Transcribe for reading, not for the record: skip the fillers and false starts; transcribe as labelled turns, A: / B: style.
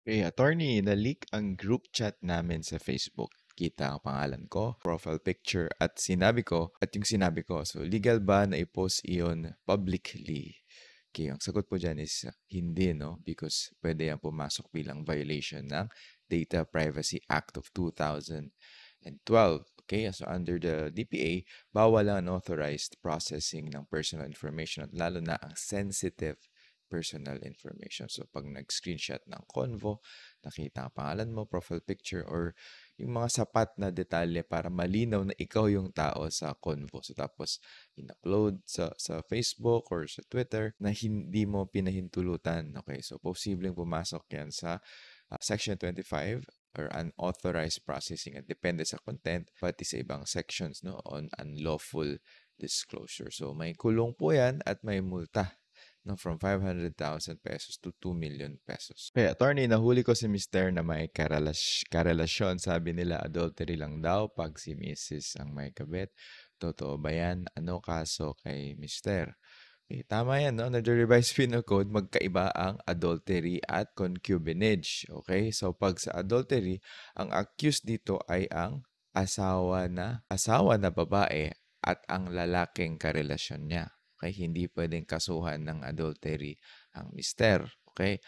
A: Attorney, na-leak ang group chat namin sa Facebook. Kita ang pangalan ko, profile picture, at yung sinabi ko. So, legal ba na i-post iyon publicly? Okay, ang sagot po dyan is hindi, no? Because pwede yan pumasok bilang violation ng Data Privacy Act of 2012. Okay, so under the DPA, bawal ang unauthorized processing ng personal information at lalo na ang sensitive personal information. So, pag nag-screenshot ng convo, nakita ang pangalan mo, profile picture, or yung mga sapat na detalye para malinaw na ikaw yung tao sa convo. So, tapos, in-upload sa Facebook or sa Twitter na hindi mo pinahintulutan. Okay, so posibleng pumasok yan sa Section 25 or unauthorized processing at depende sa content pati sa ibang sections no on unlawful disclosure. So may kulong po yan at may multa no, from 500,000 pesos to 2 million pesos. Kaya attorney, nahuli ko si Mister na may karelasyon. Sabi nila adultery lang daw pag si Mrs. ang may kabit. Totoo ba yan? Ano kaso kay Mister? Tama yan, no? Under the revised penal code, magkaiba ang adultery at concubinage. Okay? So, pag sa adultery, ang accused dito ay ang asawa na babae at ang lalaking karelasyon niya. Okay? Hindi pwedeng kasuhan ng adultery ang mister. Okay?